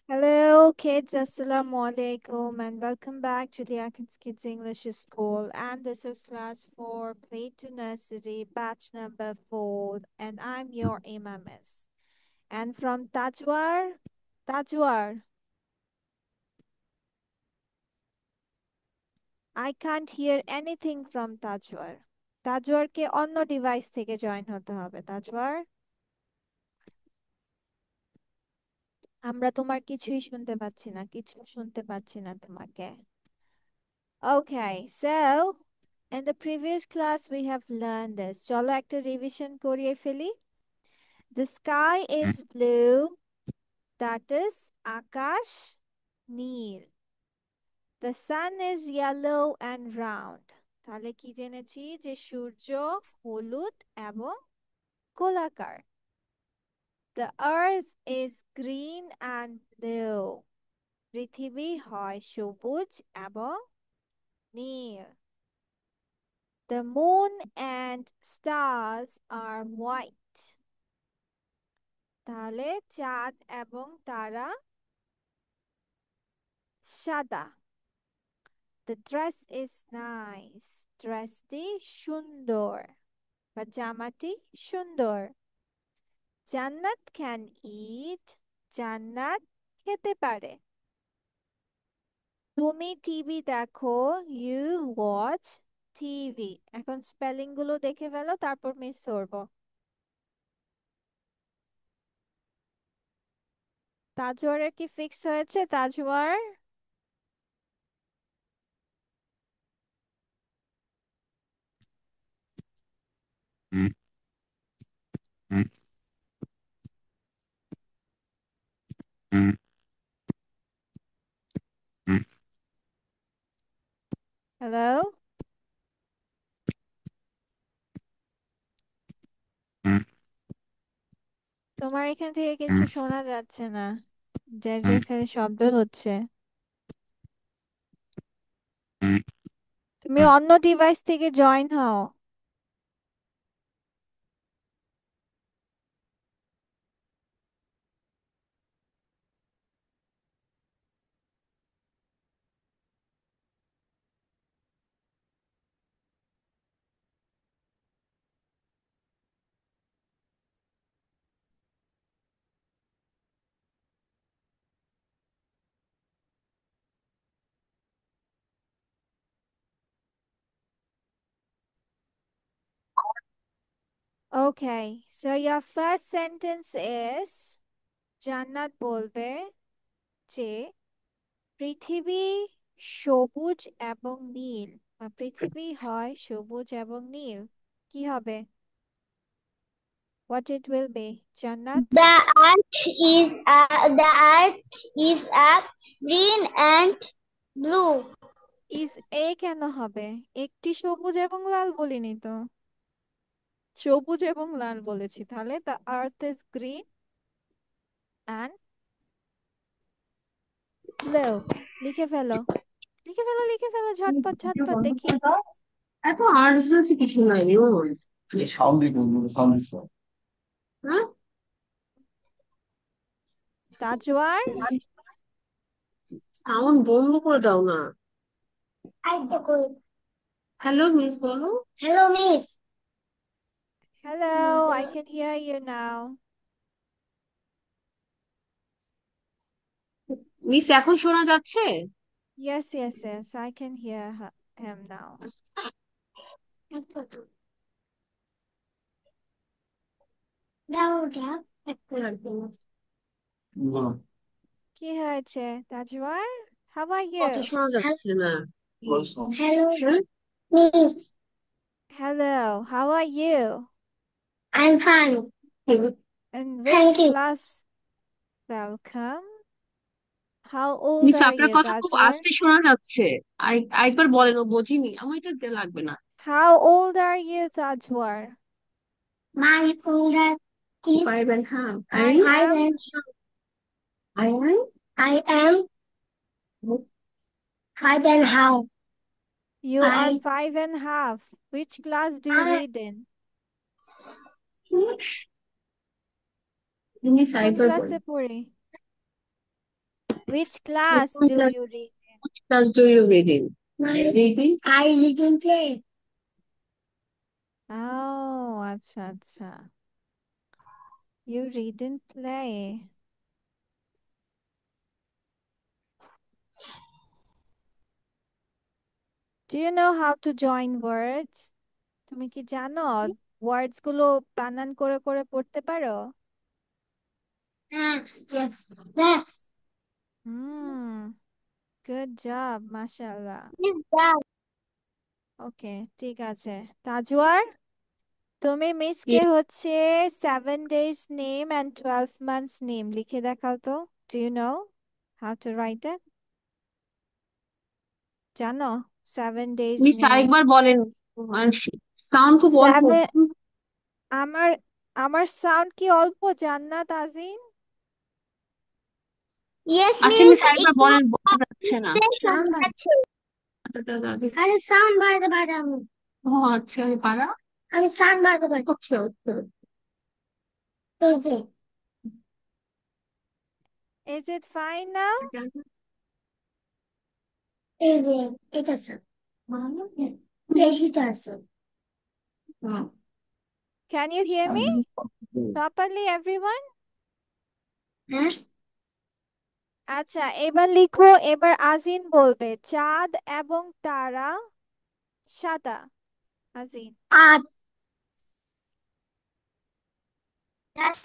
Hello, kids. Assalamu alaikum, and welcome back to the Atkins Kids English School. And this is class 4, Play to Nursery, batch number 4. And I'm your Miss. And from Tajwar, I can't hear anything from Tajwar. তাজওয়ারকে অন্য device থেকে join হতে হবে। তাজওয়ার, আমরা তোমার কিছুই শুনতে পাচ্ছি না, কিছু শুনতে পাচ্ছি না তোমাকে। Okay, so in the previous class we have learned this. চলো একটা রিভিশন করিয়ে ফেলি। The sky is blue, that is Akash Neil. The sun is yellow and round. তাহলে কি জেনেছি যে সূর্য হলুদ এবং গোলাকার। The earth is green and blue. পৃথিবী হয় সবুজ এবং নীল। The moon and stars are white. তাহলে চাঁদ এবং তারা সাদা। The dress is nice. ড্রেসটি সুন্দর বা জামাটি সুন্দর। জান্নাত can eat. জান্নাত খেতে পারে। তুমি টিভি দেখো। You watch TV. এখন স্পেলিং গুলো দেখে ফেলো, তারপর মিস করবো। তাজওয়ারের কি ফিক্স হয়েছে? তাজওয়ার, হ্যালো? তোমার এখান থেকে কিছু শোনা যাচ্ছে না, যে খালি শব্দ হচ্ছে। তুমি অন্য ডিভাইস থেকে জয়েন হও। Okay, so your first sentence is জান্নাত বলবে যে পৃথিবী সবুজ এবং নীল, বা পৃথিবী হয় সবুজ এবং নীল। কি হবে? What it will be? জান্নাত, The earth is a green and blue. Is a কেন হবে? একটি সবুজ এবং লাল বলিনি তো, সবুজ এবং লাল বলেছি। তাহলে the earth is green and blue। লিখে ফেলো, লিখে ফেলো, লিখে ফেলো, ঝটপট ঝটপট দেখি। এত আর্টস কিছু নাই ওই হ্যাঁ তাজওয়ার, সাউন্ড বন্ধ করে দাও না। হ্যালো মিস বলো। Hello miss. hello, I can hear you now. Miss এখন শোনা যাচ্ছে? Yes, yes, yes, I can hear him now. কি হয়েছে তাজওয়ার? How are you? কথা শোনা যাচ্ছে না। Hello miss. Hello, how are you? I'm fine. In Thank which you. class? Welcome. How old miss are আপনার you, কথা খুব তাজওয়ার? আস্তে শোনা যাচ্ছে। আরেকবার বলেন, ও বুঝিনি, আমার এটা দিয়ে লাগবে না। How old are you, Tajwar? My older is 5.5. I Five am. and I am. I am 5.5. You are I 5.5. Which class do you I read in? তুমি কোন সাইবার ক্লাসে বলেন। পড়ি? Which class do Class, you read? which class do you read in? Reading? I read in play. Oh, আচ্ছা আচ্ছা। You read and play. Do you know how to join words? তুমি কি জানো ওয়ার্ডস গুলো বানান করে করে পড়তে পারো? Yes. Yes. Hmm, good job, মাশাআল্লাহ। Yes, that. ওকে, ঠিক আছে। তাজওয়ার, তুমি মিসকে Yes. হচ্ছে 7 days name and 12 months name লিখে দেখাও তো। Do you know how to write it? জানো 7 days মিস নেম? আরেকবার বলেন, সাউন্ড খুব অল্প। সেভেন, আমার আমার সাউন্ড কি অল্প জান্নাত আজিম? Yes, আচ্ছা মিস মিস আরেকবার একটু বলেন, বোঝা যাচ্ছে না। সাউন্ড আছে। আরে সাউন্ড বাড়াতে পারি আমি। ও আচ্ছা, পারা। আমি সাউন্ড বাড়াতে পারি। ওকে ওকে। এই যে Is it fine now? এই যে এটা স্যার বেশিটা আছে। Can you hear me properly, everyone? হ্যাঁ, আচ্ছা, এবার লিখো। এবার আজিন বলবে চাঁদ এবং তারা সাদা। আজিন। আর that's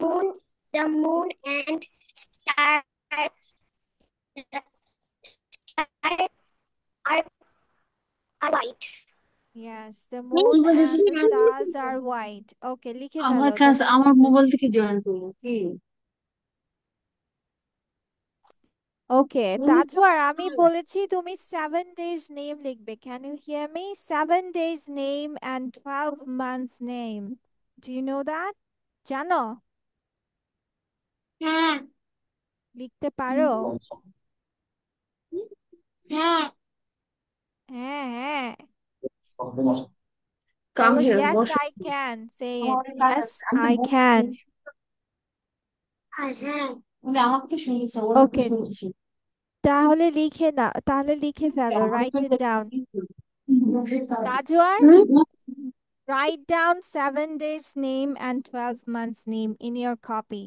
moon, the moon and star, the star are, are white. Yes, the কি moon and the বলেছিলেন? stars are white. Okay, লিখে আমার ফেলো। The ক্লাস moon আমার and the... মোবাইল থেকে জয়েন করবো কি? Okay, তাজওয়ার, আমি বলেছি তুমি 7 days name লিখবে। Can you hear me? 7 days name and 12 months name. Do you know that? জানো? হ্যাঁ, লিখতে পারো? হ্যাঁ, হ্যাঁ হ্যাঁ। কাম বলো হিয়ার, yes বসো। I can. Say আমার it. অনেক কাজ Yes আছে, আমি তো I can. বসছি। আর হ্যাঁ। উনি আমাকে তো শুনেছে, ওরা তো Okay, শুনেছি। তাহলে লিখে না, তাহলে লিখে ফেলো। আমি তো Write it এটা down. কি করবো? Tajwar, hmm? write down 7 days name and 12 months name in your copy.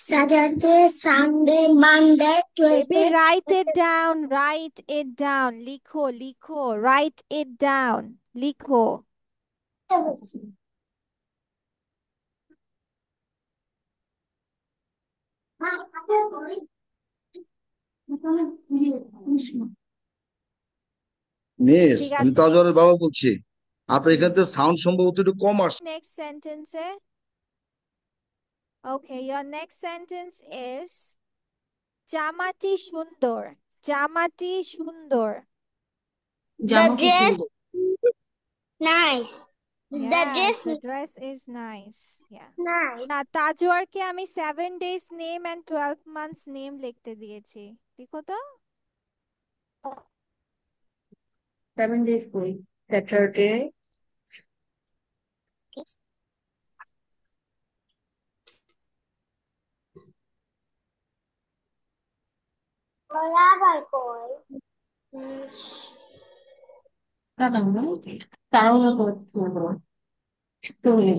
Saturday, Sunday, Monday, Baby, Tuesday, write it down. Write it down. Likho, likho. Write it down. Likho. Wednesday. Miss, ঠিক আমি আছে? তাজওয়ারের বাবা বলছি। আপনার হুম। এখান থেকে sound সম্ভবত একটু কম আসছে। Next sentence. Okay, your next sentence is জামাটি সুন্দর। জামাটি সুন্দর। The জামা কি dress সুন্দর। nice. The Yes, dress the dress is nice. Yeah. nice. না, তাজওয়ারকে আমি 7 days name and 12 months name লিখতে দিয়েছি। লিখো তো। 7 days করি। স্যাটারডে, বরাবর কই দাদা তারাও করবো। তুমি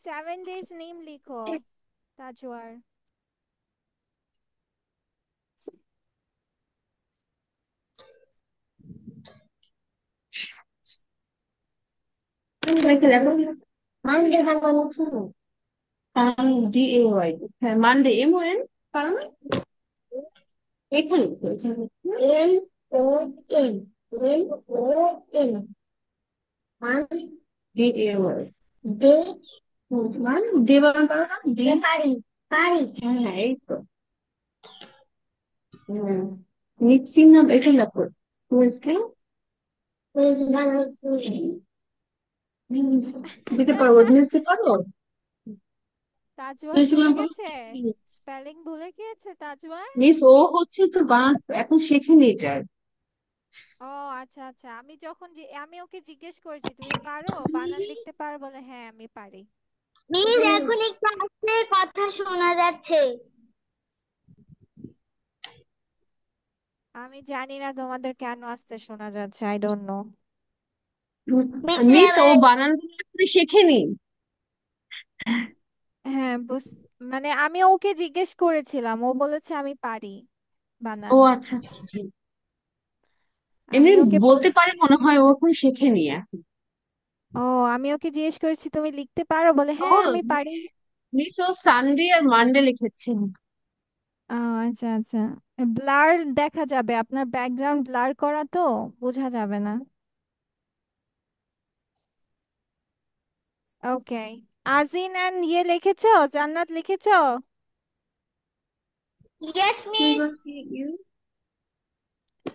7 days name লিখো তাজওয়ার। মানডে ভাঙানো ছিল DAY, হ্যাঁ মানডে MON, কারণ এখানে তো, এখানে। M O N M O N Mon DAY, দে মান ডে বানান পারো না? ডে, দে পারি পারি হ্যাঁ হ্যাঁ, এই তো। মিক্সিং না, এটা লেখো ওয়েস্টে। হয়েছে বানানো দিতে পারো, মিক্সি পারো। তাজওয়ার মিক্সি ভুলে বানান পারো গেছে? না? স্পেলিং ভুলে গিয়েছে তাজওয়ার? মিস ও হচ্ছে তো বানান এখন শেখেনি এটা। ও আচ্ছা আচ্ছা, আমি যখন আমি ওকে জিজ্ঞেস করেছি তুমি পারো বানান লিখতে পারো, বলে হ্যাঁ আমি পারি। মিস এখন একটু আস্তে কথা শোনা যাচ্ছে। আমি জানি না তোমাদের কেন আসতে শোনা যাচ্ছে, আই ডোন্ট নো। মিস ও বানানগুলো এখনো শেখেনি। হ্যাঁ মানে আমি ওকে জিজ্ঞেস করেছিলাম, ও বলেছে আমি পারি ও বানান। আচ্ছা আচ্ছা জি। আমি এমনি ওকে বলতে বলছি, পারে মনে হয়, ও এখন শেখেনি এখন। ও আমি ওকে জিজ্ঞেস করেছি তুমি লিখতে পারো, বলে ও হ্যাঁ আমি পারি। মিস ও সানডে আর মানডে লিখেছে। ও আচ্ছা আচ্ছা। ব্লার দেখা যাবে, আপনার ব্যাকগ্রাউন্ড ব্লার করা তো বোঝা যাবে না। ওকে, আজিন এন্ড ইয়ে লিখেছো, জান্নাত লিখেছো? Yes miss.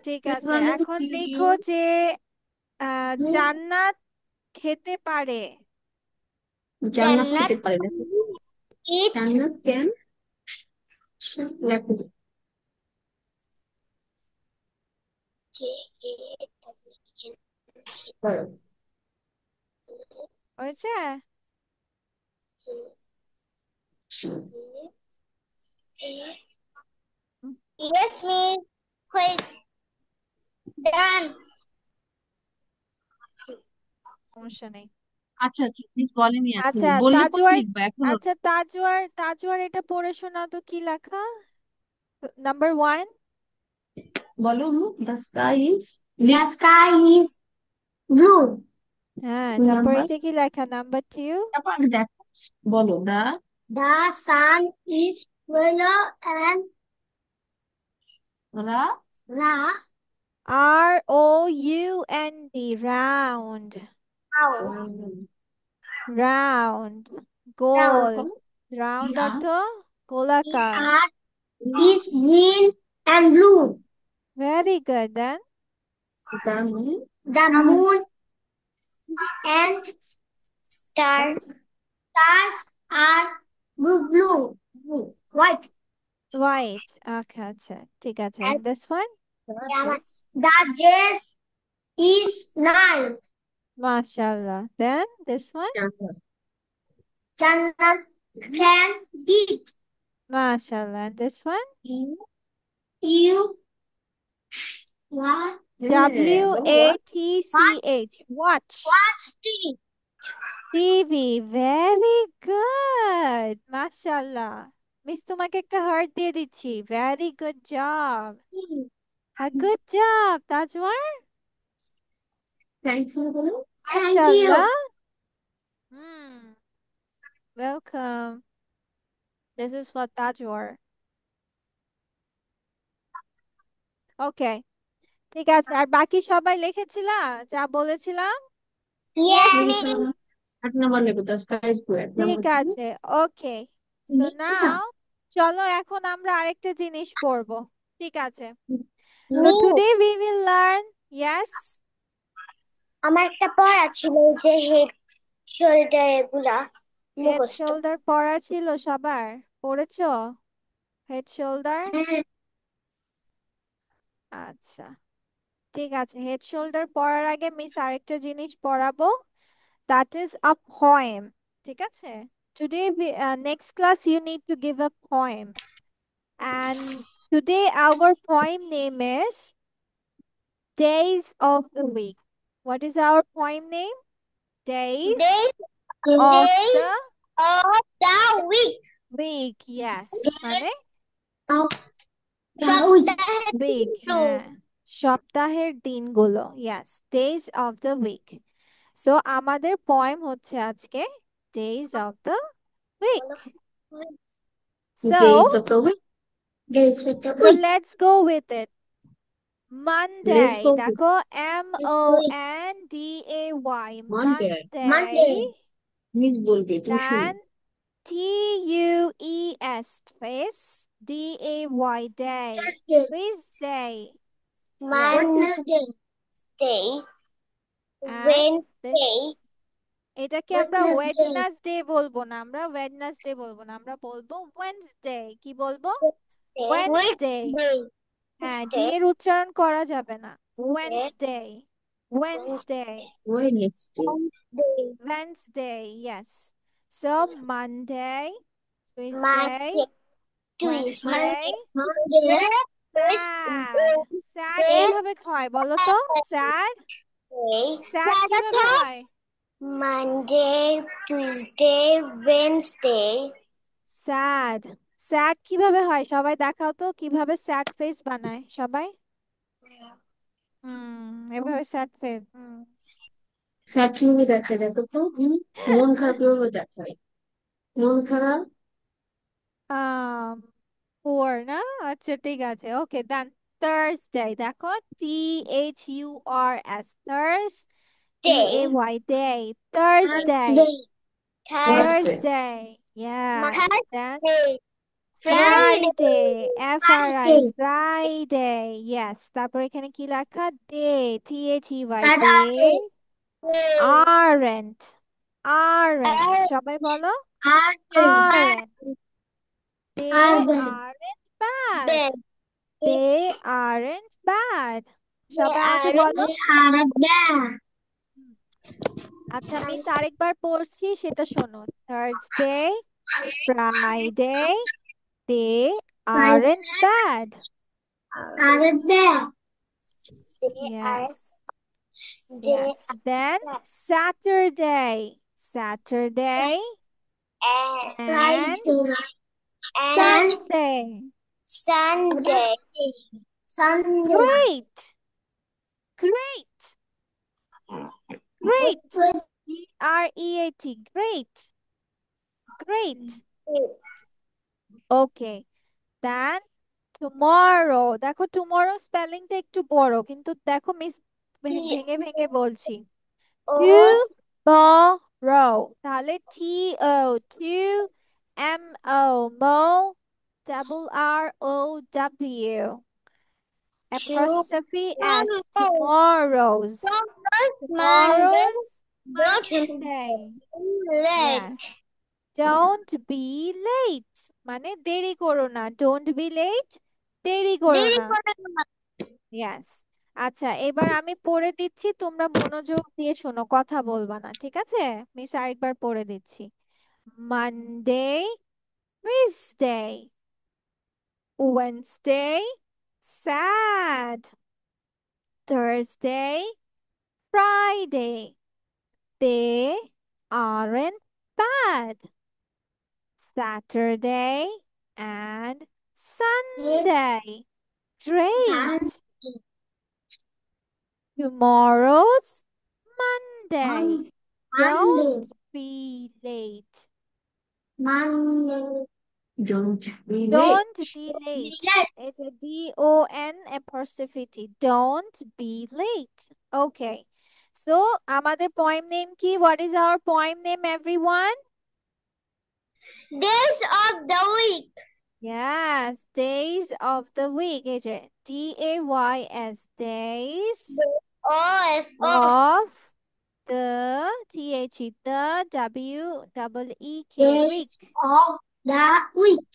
ঠিক আছে, এখন লিখো যে জান্নাত খেতে পারে। জান্নাত জান্নাত খেতে পারে না। ইট জান্নাত ক্যান লেখো। হয়েছে? Yes miss. হুইচ ডান। সমস্যা নেই। আচ্ছা আচ্ছা, মিস বলেনি এখনো, আচ্ছা বললে পরে তাজওয়ার, লিখবা এখনো। আচ্ছা তাজওয়ার, তাজওয়ার এটা পড়ে শোনাও তো, কি লেখা নাম্বার 1? বলো the sky is The sky is blue. হ্যাঁ, তারপর নাম্বার, এটা কি লেখা নাম্বার 2? তারপর আগে দেখো, বলো দা The sun is yellow and রা round. ROUND, round, round, গোল, Round. রাউন্ড দা অর্থ The গোলাকার। earth is green and blue. Very good then. The The moon and stars are blue. White. White, আচ্ছা আচ্ছা ঠিক আছে, And and this one? the dress is nice. মাশাআল্লাহ, then this one? Jannat can eat. মাশাআল্লাহ, and this one? You what? W বলো A what, T C Watch. H, watch Watch TV. TV. Very good, মাশাআল্লাহ। Miss তোমাকে একটা heart দিয়ে দিচ্ছি, very good job, a good job Tajwar, thank you বলো। Thank you. মাশাআল্লাহ। Hmm, welcome, this is for Tajwar. Okay, ঠিক আছে, আর বাকি সবাই লিখেছিলা যা বলেছিলাম? Yes, miss me. 8 নাম্বার লেখো, the sky is blue, 1 number ঠিক কি? আছে, ওকে। সো নাও চলো এখন আমরা আরেকটা জিনিস পড়বো, ঠিক আছে? So Me. Today we will learn, yes, আমার একটা পড়া ছিল যে হেড শোল্ডার এগুলা হেড মুখস্থ। শোল্ডার পড়া ছিল সবার, পড়েছো হেড শোল্ডার? আচ্ছা, ঠিক আছে, হেড শোল্ডার পড়ার আগে মিস আরেকটা জিনিস পড়াবো, দ্যাট ইজ আ পোয়েম, ঠিক আছে? Today next class you need to give a poem, and today our poem name is Days of the Week. What is our poem name? Days Days of days the of the week. Week. Yes, মানে সপ্তাহের week, দিনগুলো। হ্যাঁ, সপ্তাহের দিনগুলো। Yes, Days of the Week. So আমাদের poem হচ্ছে আজকে Days of the Week. So days of the week, Days of the so week. let's go with it. Let's Monday, go দেখো, Let's go with MONDAY, Monday. Monday, Monday. Miss বলবে তুমি শুনো। then TUES, space, DAY, day, Thursday. space, day, yes, Monday. Day. and this, Wednesday. এটাকে আমরা Wednesday. Wednesday বলবো না, আমরা Wednesday বলবো না, আমরা বলবো ওয়েডনেসডে। কি বলবো? ওয়েডনেসডে। Wednesday. হ্যাঁ, ডি Wednesday. এর উচ্চারণ করা যাবে না, Wednesday. Wednesday, Wednesday, Wednesday. Wednesday. Wednesday, yes. So Monday, Tuesday, Monday, Tuesday, Wednesday, Monday, sad. Sad কিভাবে হয় বলো তো? Sad? Sad কিভাবে হয়? Monday, Tuesday, Wednesday. Sad. Sad কিভাবে হয়? সবাই দেখাও তো কিভাবে sad face বানায় সবাই? এভাবে sad face. স্যাড কিভাবে দেখায় দেখো তো? মন খারাপ কিভাবে দেখায়? মন খারাপ Um, poor না? আচ্ছা ঠিক আছে। ওকে দেন Thursday দেখো THURS Thurs DAY day Thursday Thursday yes then Friday FRI Friday yes তারপর এখানে কি লেখা day THEY day aren't সবাই বলো aren't they aren't bad they aren't bad সবাই আমাকে বলো আচ্ছা মিস আরেকবার পড়ছি সেটা শোনো Thursday Friday they aren't bad yes yes then Saturday and Sunday great great GREAT great okay then tomorrow দেখো tomorrow স্পেলিংটা একটু বড় কিন্তু দেখো মিস ভেঙে ভেঙে বলছি tomorrow তাহলে TOMO RROW apostrophe S tomorrow's Monday yes don't be late মানে দেরি করো না don't be late দেরি করো না yes আচ্ছা এবার আমি পড়ে দিচ্ছি তোমরা মনোযোগ দিয়ে শোনো কথা বলবা না ঠিক আছে মিস আরেকবার পড়ে দিচ্ছি Monday Tuesday Wednesday sad Thursday Friday they aren't bad Saturday and Sunday great tomorrow's Monday don't be late don't be don't late. be late it's a DON apostrophe T don't be late okay so আমাদের poem name কি what is our poem name everyone Days of the week. yes days of the week এই যে DAYS days of the THE the WEEK week of the week.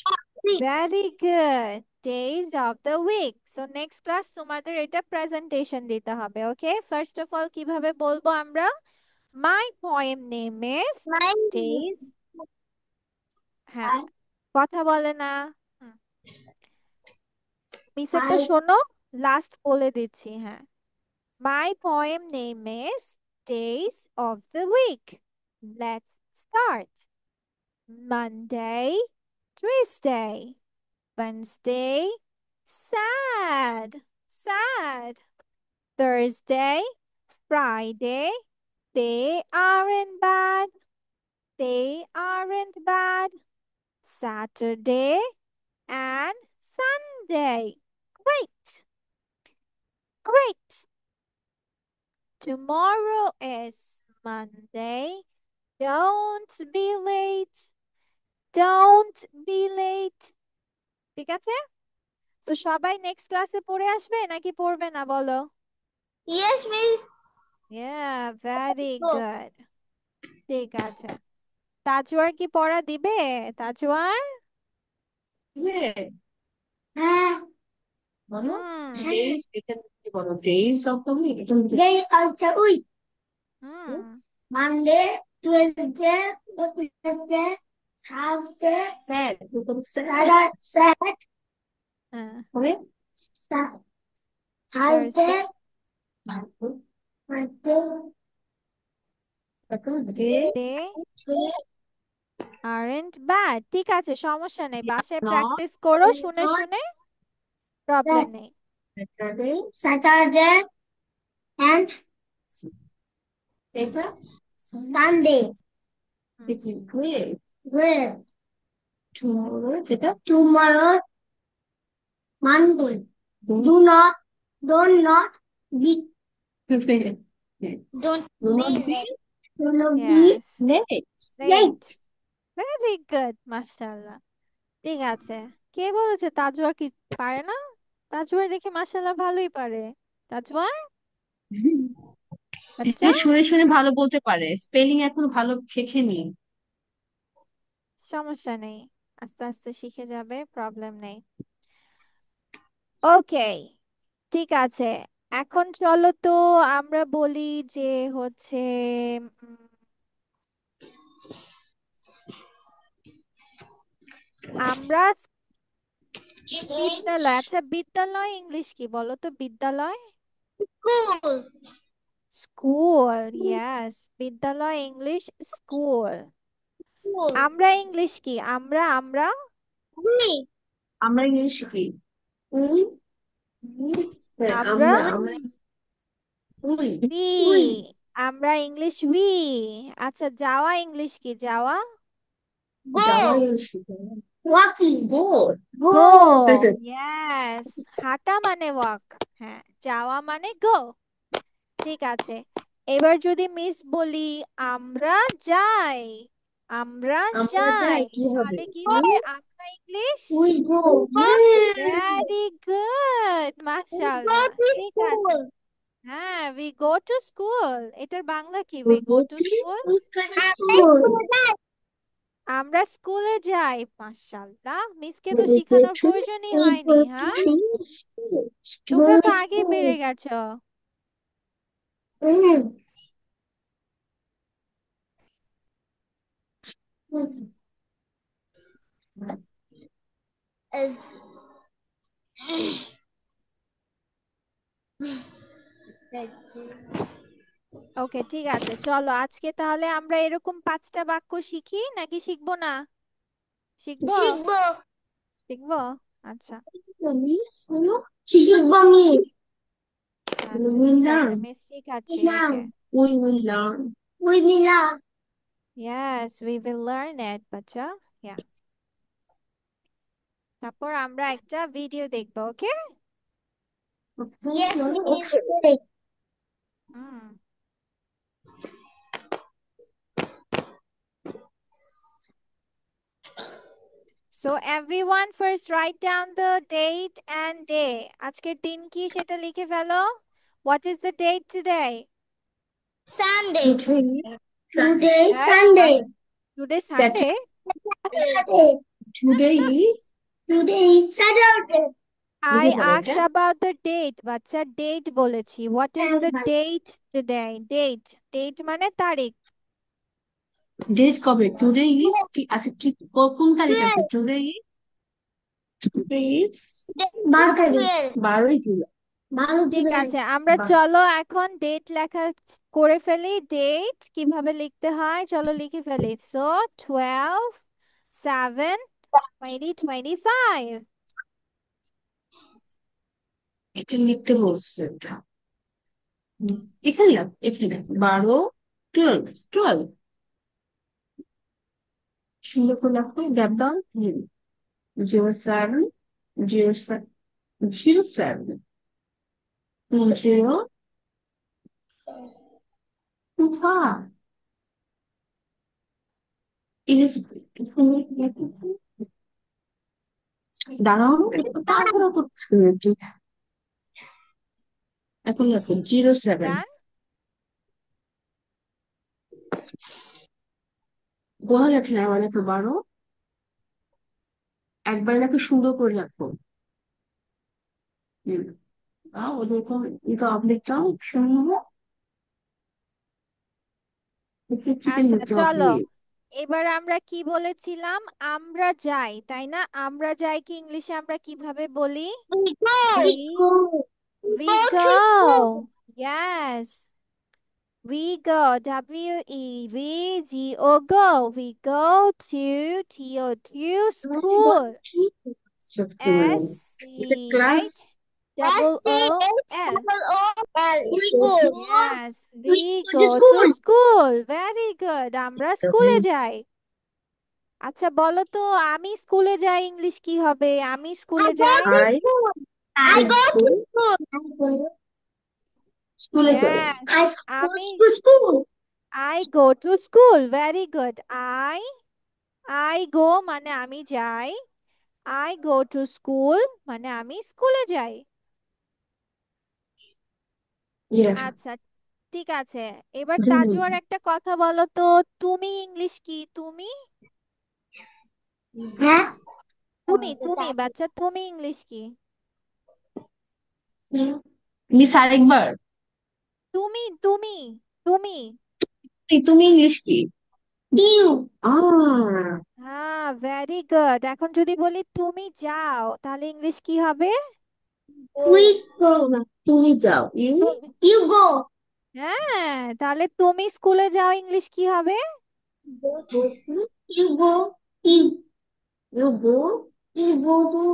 very good days of the week so next class তোমাদের এটা presentation দিতে হবে okay first of all কিভাবে বলবো আমরা my poem name is days হ্যাঁ কথা বলে না মিসেরটা শোনো লাস্ট বলে দিচ্ছি হ্যাঁ my poem name is days of the week let's start Monday Tuesday Wednesday sad Thursday Friday they aren't bad Saturday and Sunday great tomorrow is Monday don't be late ঠিক আছে তো সবাই নেক্সট ক্লাসে পড়ে আসবে নাকি পড়বে না বলো Yes, miss. yeah very good ঠিক আছে তাজওয়ার কি পড়া দিবে তাজওয়ার বলো হুম days এখানে কি বলো days of the week Day of the week. Hmm Monday, Tuesday, Wednesday, Thursday, sir Saturday, হ্যাঁ, Thursday, Thursday, Friday, day the Tuesday, aren't bad. ঠিক আছে, সমস্যা নেই, বাসায় নট প্র্যাকটিস করো শুনে not শুনে, প্রবলেম নেই। স্যাটারডে Saturday, and এটা Sunday. Hmm, great Where? Tomorrow যেটা Tomorrow, Monday. Don't not be, don't be late. Do not be yes, late late, late. Very good, মাশাআল্লাহ। ঠিক আছে, কে বলেছে তাজওয়ার কি পারে না? তাজওয়ার দেখি মাশাআল্লাহ ভালোই পারে। তাজওয়ার বাচ্চা, হ্যাঁ, শুনে শুনে ভালো বলতে পারে, স্পেলিং এখনো ভালো শেখেনি। সমস্যা নেই, আস্তে আস্তে শিখে যাবে, প্রবলেম নেই। ওকে, ঠিক আছে, এখন চলো তো আমরা বলি যে হচ্ছে উম, আমরা বিদ্যালয়, আচ্ছা বিদ্যালয় ইংলিশ কি বলো তো? বিদ্যালয়, School. স্কুল, ইয়েস, বিদ্যালয় ইংলিশ স্কুল। School. আমরা ইংলিশ কি? আমরা আমরা We. আমরা ইংলিশ শিখি উই হ্যাঁ আমরা আমরা উই উই, উই আমরা ইংলিশ উই। আচ্ছা যাওয়া ইংলিশ কি? যাওয়া যাওয়া Go. ইংলিশ শিখি Walking. গো গো, Go. ইয়েস, হাঁটা মানে ওয়াক, হ্যাঁ, যাওয়া মানে গো। ঠিক আছে, এবার যদি মিস বলি আমরা যাই, আমরা আমরা যাই যাই, কি হবে তাহলে কি হবে? আমরা English, We go. Very good, Go মাশাআল্লাহ। to ঠিক আছে, school. হ্যাঁ, উই গো টু স্কুল, এটার বাংলা কি? ওই উই গো টু গোটি school, We go to school. আমরা স্কুলে যাই। মাশাআল্লাহ, মিসকে তো ওই শিখানোর গোটি প্রয়োজনই We হয়নি, go হ্যাঁ, to তোমরা তো আগে school. বেড়ে গেছো। Mm. Is ওকে, ঠিক আছে, চলো আজকে তাহলে আমরা এরকম 5টা বাক্য শিখি, নাকি শিখবো না? শিখবো, শিখবো। শিখবো, আচ্ছা, শিখবো মিস। আচ্ছা উই ঠিক আছে, লার্ন মিস শিখাচ্ছি, Now okay. We will learn we will learn. Yes, we will learn it, বাচ্চা, yeah, তারপর আমরা একটা ভিডিও দেখবো, ওকে। Yes, miss. Hmm, so everyone first write down the date and day, আজকের দিন কি সেটা লিখে ফেলো। What is the date today? Sunday. Today Today হ্যাঁ, Sunday. today Saturday. Sunday, Saturday. Today is Today is Saturday. I লিখে ফেলো এটা asked about the date, বাচ্চা, date বলেছি। What is the date today? Date, date মানে তারিখ। Date কবে today is কি আছে কি কোন তারিখ আছে টুডে ইজ 12 তারিখ। 12 জুলাই 12 ঠিক জুলাই। আছে, আমরা চলো এখন ডেট লেখা করে ফেলি। ডেট কিভাবে লিখতে হয় চলো লিখে ফেলি। সো 12/7/2025। এটা লিখতে বলছে এটা এখানে এখানে 12 সুন্দর করে লেখো গ্যাপ ডাউন 07/07/2025 ইজ দাঁড়াও তাড়াহুড়ো করছে একটু এখন লেখো 07 ডান, বোঝা যাচ্ছে না আমার লেখো 12 একবার লেখো সুন্দর করে লেখো হুম ওরকম এটা অবলিকটাও শূন্য আচ্ছা চলো, এবার আমরা কি বলেছিলাম? আমরা যাই, তাই না? আমরা যাই কি ইংলিশে আমরা কিভাবে বলি? We go. We We we go to school. go. Yes. We go. W-E-V-G-O, go. We go to T-O-T-O school. এটা class S-C-H-O-O-L. S-C-H-O-O-L. We go. Yes, We we go go to to school. school. Very good. আমরা স্কুলে যাই। আচ্ছা বলো তো, আমি স্কুলে যাই ইংলিশ কি হবে? আমি I স্কুলে go যাই। to school. I go to school. স্কুলে যাই। Yes, I go আমি to school. I go to school. Very good. I go মানে আমি যাই। I go to school মানে আমি স্কুলে যাই। Yes. আচ্ছা ঠিক আছে, এবার তাজু আর একটা কথা বলো তো, তুমি ইংলিশ কি? তুমি হ্যাঁ তুমি বাচ্চা, তুমি ইংলিশ কি? মিস আরেকবার। তুমি তুমি তুমি তুমি ইংলিশ কি? ইউ হ্যাঁ, ভেরি গুড। এখন যদি বলি তুমি যাও, তাহলে ইংলিশ কি হবে? উই গো তুমি যাও। তুমি- ইউ গো হ্যাঁ, তাহলে তুমি স্কুলে যাও ইংলিশ কি হবে? You go you you go you go to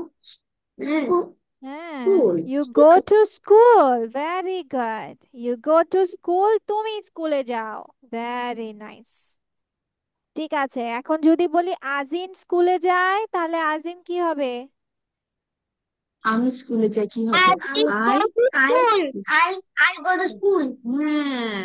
school হ্যাঁ, school. You go to school. Very good, you go to school, তুমি স্কুলে যাও। Very nice. ঠিক আছে, এখন যদি বলি আজিন স্কুলে যায়, তাহলে আজিন কি হবে? আমি স্কুলে যাই কি হবে? I go to school. I go to school. হ্যাঁ